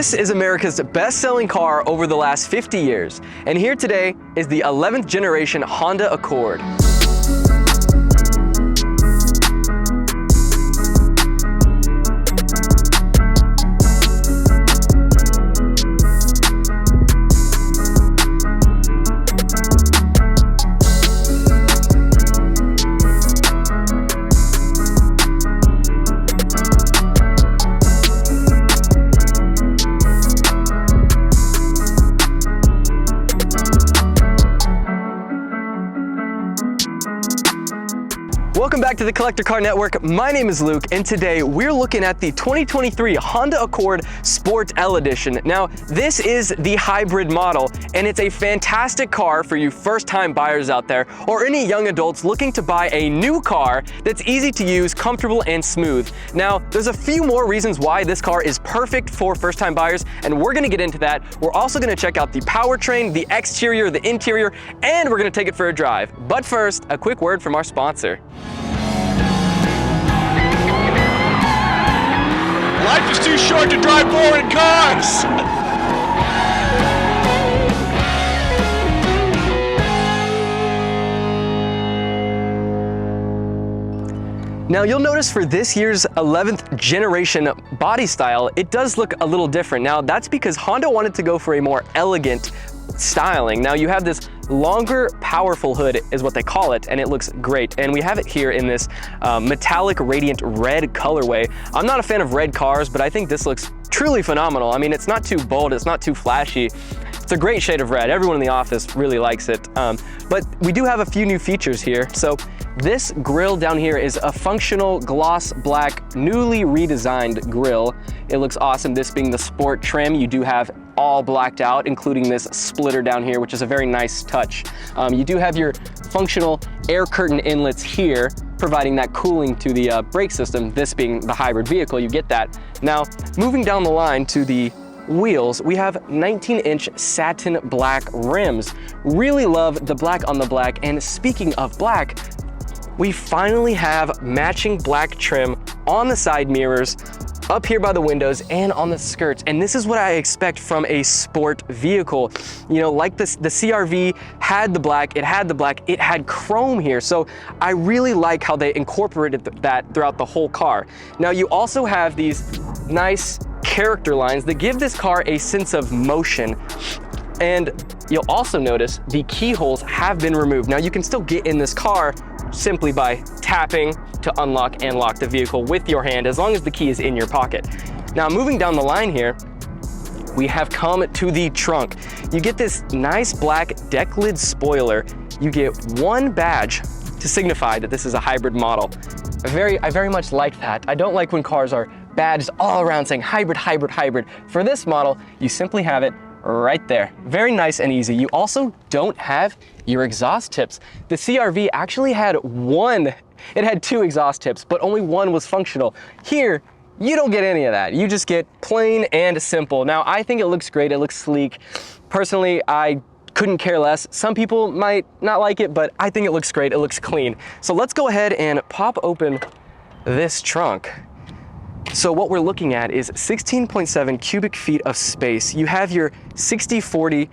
This is America's best-selling car over the last 50 years. And here today is the 11th generation Honda Accord. Welcome back to the Collector Car Network. My name is Luke, and today we're looking at the 2023 Honda Accord Sport L Edition. Now, this is the hybrid model, and it's a fantastic car for you first-time buyers out there, or any young adults looking to buy a new car that's easy to use, comfortable, and smooth. Now, there's a few more reasons why this car is perfect for first-time buyers, and we're gonna get into that. We're also gonna check out the powertrain, the exterior, the interior, and we're gonna take it for a drive. But first, a quick word from our sponsor. Life is too short to drive boring cars! Now you'll notice for this year's 11th generation body style, it does look a little different. Now that's because Honda wanted to go for a more elegant styling. Now you have this longer, powerful hood is what they call it, and it looks great. And we have it here in this metallic radiant red colorway. I'm not a fan of red cars, but I think this looks truly phenomenal. I mean, it's not too bold, it's not too flashy. It's a great shade of red. Everyone in the office really likes it. But we do have a few new features here. So this grille down here is a functional gloss black, newly redesigned grille. It looks awesome. This being the sport trim, you do have all blacked out, including this splitter down here, which is a very nice touch. You do have your functional air curtain inlets here, providing that cooling to the brake system. This being the hybrid vehicle, you get that. Now, moving down the line to the wheels, we have 19-inch satin black rims. Really love the black on the black, and speaking of black, we finally have matching black trim on the side mirrors, up here by the windows, and on the skirts. And this is what I expect from a sport vehicle. You know, like this, the CR-V had the black, it had chrome here. So I really like how they incorporated that throughout the whole car. Now you also have these nice character lines that give this car a sense of motion. And you'll also notice the keyholes have been removed. Now you can still get in this car simply by tapping to unlock and lock the vehicle with your hand, as long as the key is in your pocket. Now moving down the line here, we have come to the trunk. You get this nice black deck lid spoiler. You get one badge to signify that this is a hybrid model. I very much like that. I don't like when cars are badged all around saying hybrid, hybrid, hybrid. For this model, you simply have it right there. Very nice and easy. You also don't have your exhaust tips. The CR-V actually had one. It had two exhaust tips, but only one was functional. Here, you don't get any of that. You just get plain and simple. Now, I think it looks great. It looks sleek. Personally, I couldn't care less. Some people might not like it, but I think it looks great. It looks clean. So let's go ahead and pop open this trunk. So what we're looking at is 16.7 cubic feet of space. You have your 60/40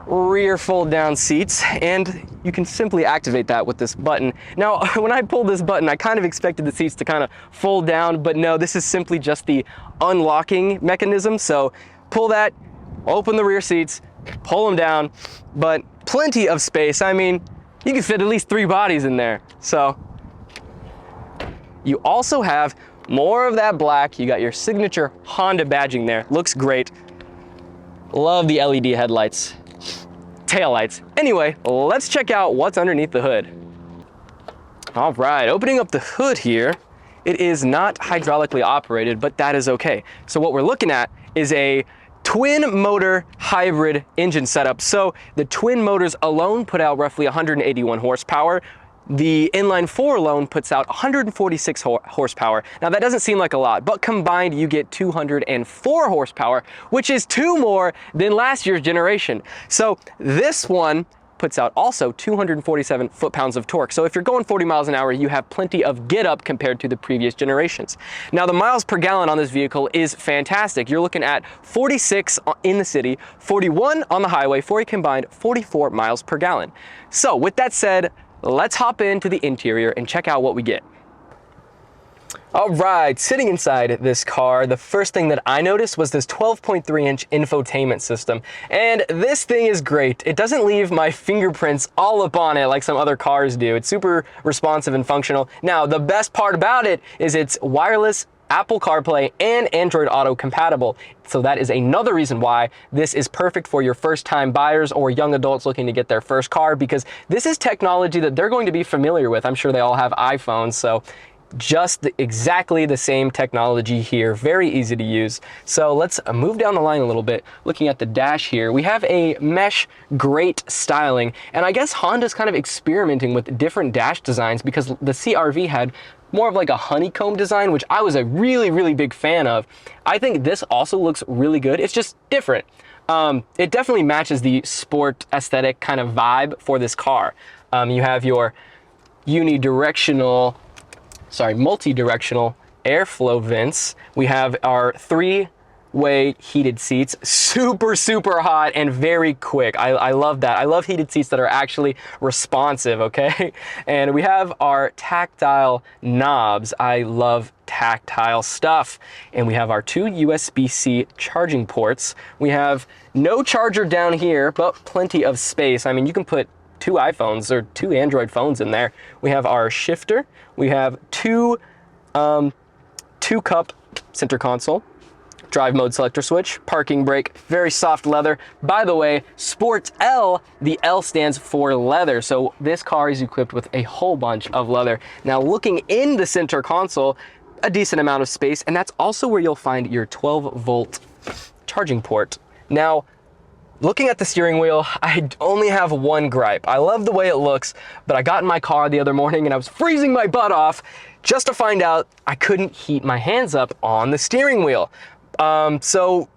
rear fold down seats, and you can simply activate that with this button. Now, when I pulled this button, I kind of expected the seats to kind of fold down, but no, this is simply just the unlocking mechanism. So pull that, open the rear seats, pull them down, but plenty of space. I mean, you can fit at least 3 bodies in there. So you also have more of that black. You got your signature Honda badging there. Looks great. Love the LED headlights, taillights. Anyway, let's check out what's underneath the hood. All right, opening up the hood here, it is not hydraulically operated, but that is okay. So what we're looking at is a twin motor hybrid engine setup. So the twin motors alone put out roughly 181 horsepower. The inline 4 alone puts out 146 horsepower. Now that doesn't seem like a lot, but combined you get 204 horsepower, which is 2 more than last year's generation. So this one puts out also 247 foot-pounds of torque. So if you're going 40 miles an hour, you have plenty of get up compared to the previous generations. Now the miles per gallon on this vehicle is fantastic. You're looking at 46 in the city, 41 on the highway for a combined 44 miles per gallon. So with that said, let's hop into the interior and check out what we get. All right, sitting inside this car, the first thing that I noticed was this 12.3-inch infotainment system. And this thing is great. It doesn't leave my fingerprints all up on it like some other cars do. It's super responsive and functional. Now, the best part about it is it's wireless, Apple CarPlay, and Android Auto compatible. So that is another reason why this is perfect for your first-time buyers or young adults looking to get their first car, because this is technology that they're going to be familiar with. I'm sure they all have iPhones, so just exactly the same technology here, very easy to use. So let's move down the line a little bit. Looking at the dash here, we have a mesh grate styling, and I guess Honda's kind of experimenting with different dash designs, because the CR-V had more of like a honeycomb design, which I was a really big fan of. I think this also looks really good. It's just different. It definitely matches the sport aesthetic kind of vibe for this car. You have your multi-directional airflow vents. We have our 3-way heated seats, super hot and very quick. I love that. I love heated seats that are actually responsive, okay? And we have our tactile knobs. I love tactile stuff. And we have our 2 USB-C charging ports. We have no charger down here, but plenty of space. I mean, you can put 2 iPhones or 2 Android phones in there. We have our shifter. We have 2 cup center console, drive mode selector switch, parking brake, very soft leather. By the way, Sport L, the L stands for leather. So this car is equipped with a whole bunch of leather. Now looking in the center console, a decent amount of space, and that's also where you'll find your 12-volt charging port. Now, looking at the steering wheel, I only have one gripe. I love the way it looks, but I got in my car the other morning and I was freezing my butt off just to find out I couldn't heat my hands up on the steering wheel. So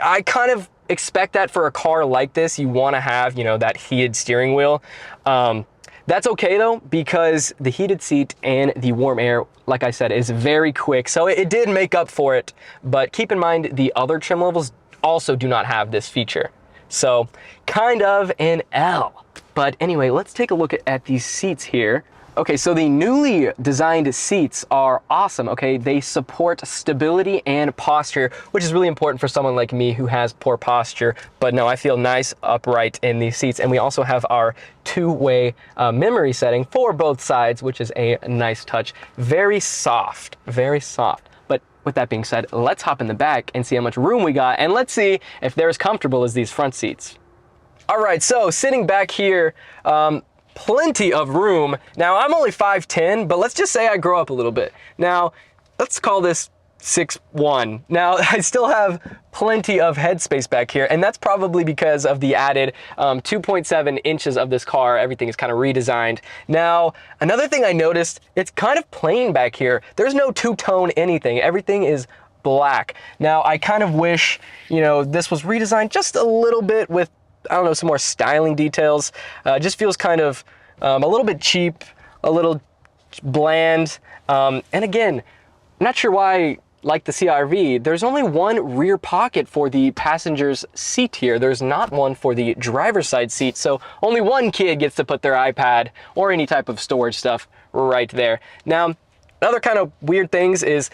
I kind of expect that for a car like this, you want to have, you know, that heated steering wheel. That's okay though, because the heated seat and the warm air, like I said, is very quick. So it did make up for it, but keep in mind the other trim levels also do not have this feature. So kind of an L. But anyway, let's take a look at these seats here. Okay, so the newly designed seats are awesome, okay? They support stability and posture, which is really important for someone like me who has poor posture. But no, I feel nice upright in these seats. And we also have our 2-way memory setting for both sides, which is a nice touch. Very soft, very soft. With that being said, let's hop in the back and see how much room we got, and let's see if they're as comfortable as these front seats. All right, so sitting back here, plenty of room. Now, I'm only 5'10", but let's just say I grow up a little bit. Now, let's call this 6'1". Now, I still have plenty of headspace back here, and that's probably because of the added 2.7 inches of this car. Everything is kind of redesigned. Now, another thing I noticed, it's kind of plain back here. There's no two-tone anything. Everything is black. Now, I kind of wish, you know, this was redesigned just a little bit with, I don't know, some more styling details. It just feels kind of a little bit cheap, a little bland. And again, I'm not sure why, like the CR-V, there's only one rear pocket for the passenger's seat here. There's not one for the driver's side seat, so only one kid gets to put their iPad or any type of storage stuff right there. Now, another kind of weird things is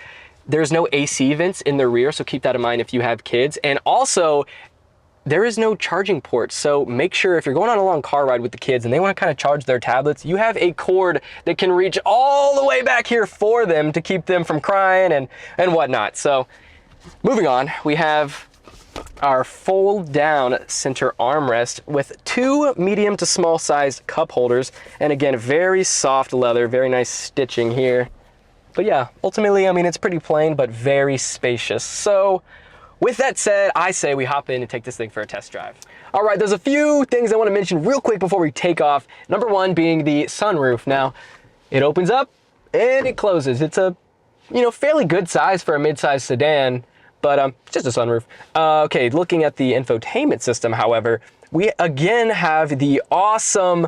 there's no AC vents in the rear, so keep that in mind if you have kids. And also, there is no charging port, so make sure if you're going on a long car ride with the kids and they want to kind of charge their tablets, you have a cord that can reach all the way back here for them to keep them from crying and whatnot. So moving on, we have our fold down center armrest with 2 medium to small size cup holders, and again, very soft leather, very nice stitching here. But yeah, ultimately, I mean, it's pretty plain, but very spacious. So with that said, I say we hop in and take this thing for a test drive. All right, there's a few things I want to mention real quick before we take off. Number one being the sunroof. Now, it opens up and it closes. It's a, you know, fairly good size for a mid-size sedan, but just a sunroof. Okay, looking at the infotainment system, however, we again have the awesome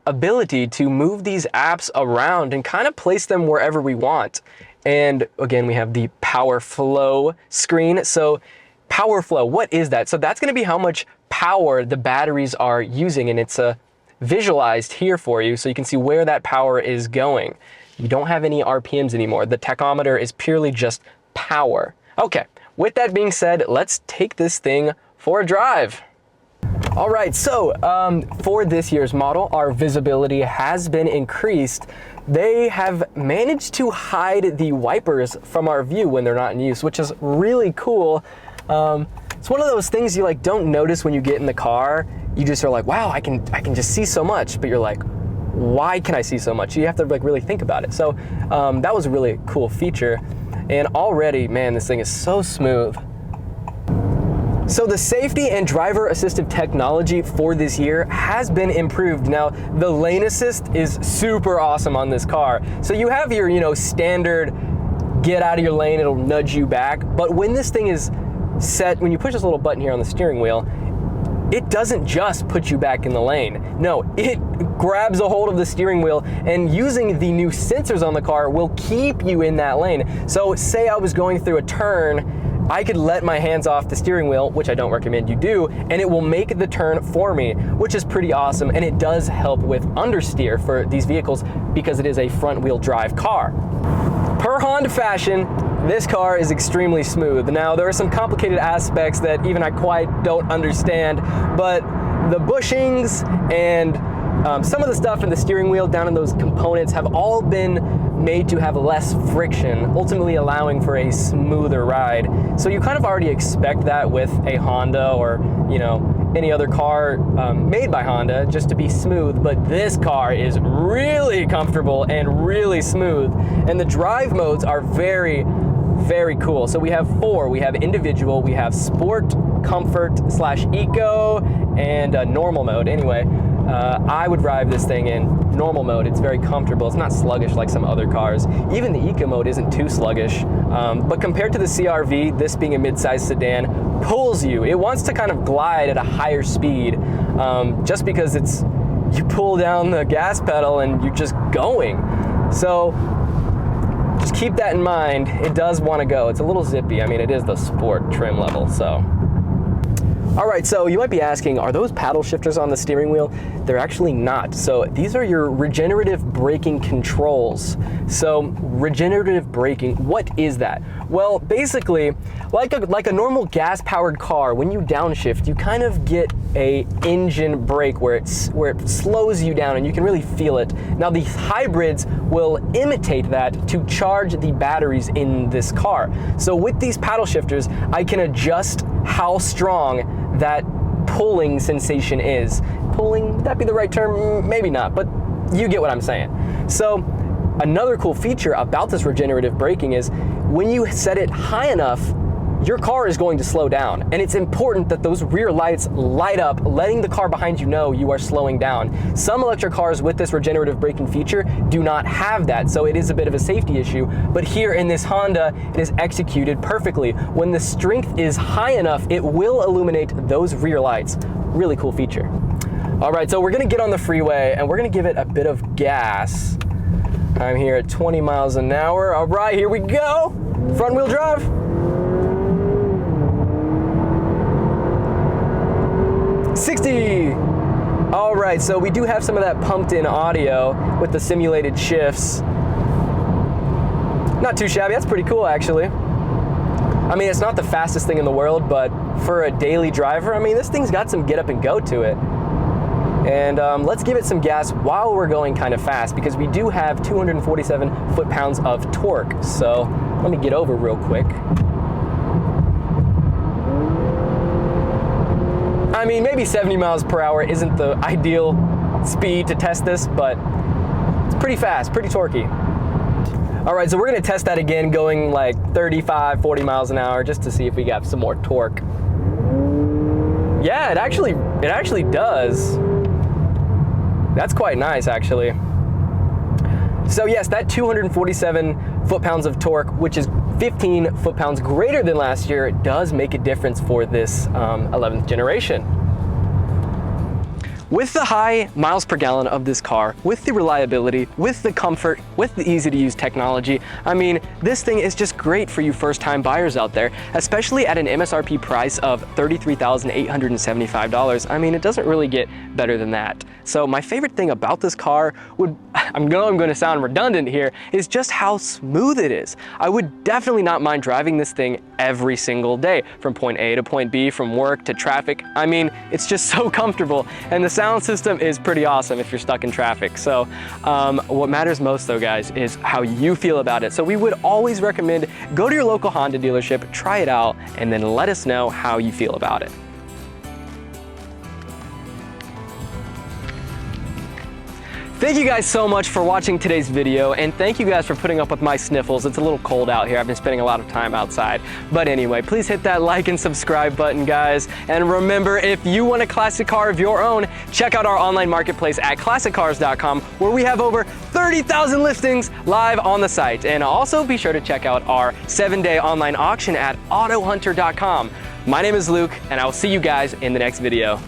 ability to move these apps around and kind of place them wherever we want. And again, we have the power flow screen. So power flow, what is that? So that's going to be how much power the batteries are using, and it's visualized here for you so you can see where that power is going. You don't have any RPMs anymore. The tachometer is purely just power. Okay, with that being said, let's take this thing for a drive. All right, so for this year's model, our visibility has been increased. They have managed to hide the wipers from our view when they're not in use, which is really cool. It's one of those things you like don't notice when you get in the car. You just are like, wow, I can just see so much, but you're like, why can I see so much? You have to like really think about it. So that was a really cool feature. And already, man, this thing is so smooth. So the safety and driver assistive technology for this year has been improved. Now, the lane assist is super awesome on this car. So you have your, standard get out of your lane, it'll nudge you back. But when this thing is set, when you push this little button here on the steering wheel, it doesn't just put you back in the lane. No, it grabs a hold of the steering wheel, and using the new sensors on the car will keep you in that lane. So say I was going through a turn, I could let my hands off the steering wheel, which I don't recommend you do, and it will make the turn for me, which is pretty awesome. And it does help with understeer for these vehicles because it is a front wheel drive car. Per Honda fashion, this car is extremely smooth. Now, there are some complicated aspects that even I quite don't understand, but the bushings and some of the stuff in the steering wheel down in those components have all been made to have less friction, ultimately allowing for a smoother ride. So you kind of already expect that with a Honda or, any other car made by Honda just to be smooth, but this car is really comfortable and really smooth. And the drive modes are very, very cool. So we have 4. We have individual, we have sport, comfort / eco, and normal mode. Anyway, I would drive this thing in normal mode. It's very comfortable. It's not sluggish like some other cars. Even the eco mode isn't too sluggish. But compared to the CR-V, this being a mid-sized sedan, pulls you. It wants to kind of glide at a higher speed just because you pull down the gas pedal and you're just going. So just keep that in mind. It does want to go. It's a little zippy. I mean, it is the sport trim level, so. All right, so you might be asking, are those paddle shifters on the steering wheel? They're actually not. So these are your regenerative braking controls. So regenerative braking, what is that? Well, basically, like a normal gas-powered car, when you downshift, you kind of get a engine brake where it slows you down and you can really feel it. Now, the hybrids will imitate that to charge the batteries in this car. So with these paddle shifters, I can adjust how strong that pulling sensation is. Pulling, would that be the right term? Maybe not, but you get what I'm saying. So another cool feature about this regenerative braking is when you set it high enough, your car is going to slow down. And it's important that those rear lights light up, letting the car behind you know you are slowing down. Some electric cars with this regenerative braking feature do not have that, so it is a bit of a safety issue. But here in this Honda, it is executed perfectly. When the strength is high enough, it will illuminate those rear lights. Really cool feature. All right, so we're gonna get on the freeway and we're gonna give it a bit of gas. I'm here at 20 miles an hour. All right, here we go. Front wheel drive. 60. All right, so we do have some of that pumped in audio with the simulated shifts. Not too shabby, that's pretty cool actually. I mean, it's not the fastest thing in the world, but for a daily driver, I mean, this thing's got some get up and go to it. And let's give it some gas while we're going kind of fast because we do have 247 foot-pounds of torque. So let me get over real quick. I mean, maybe 70 miles per hour isn't the ideal speed to test this, but it's pretty fast, pretty torquey. All right, so we're gonna test that again, going like 35, 40 miles an hour, just to see if we got some more torque. Yeah, it actually does. That's quite nice, actually. So yes, that 247 foot-pounds of torque, which is 15 foot-pounds greater than last year, does make a difference for this 11th generation. With the high miles per gallon of this car, with the reliability, with the comfort, with the easy to use technology, I mean, this thing is just great for you first-time buyers out there, especially at an MSRP price of $33,875. I mean, it doesn't really get better than that. So my favorite thing about this car would, I'm going to sound redundant here, is just how smooth it is. I would definitely not mind driving this thing every single day, from point A to point B, from work to traffic. I mean, it's just so comfortable, and the sound system is pretty awesome if you're stuck in traffic. So what matters most though, guys, is how you feel about it. So we would always recommend go to your local Honda dealership, try it out, and then let us know how you feel about it. Thank you guys so much for watching today's video, and thank you guys for putting up with my sniffles. It's a little cold out here. I've been spending a lot of time outside. But anyway, please hit that like and subscribe button, guys. And remember, if you want a classic car of your own, check out our online marketplace at classiccars.com, where we have over 30,000 listings live on the site. And also be sure to check out our 7-day online auction at autohunter.com. My name is Luke, and I will see you guys in the next video.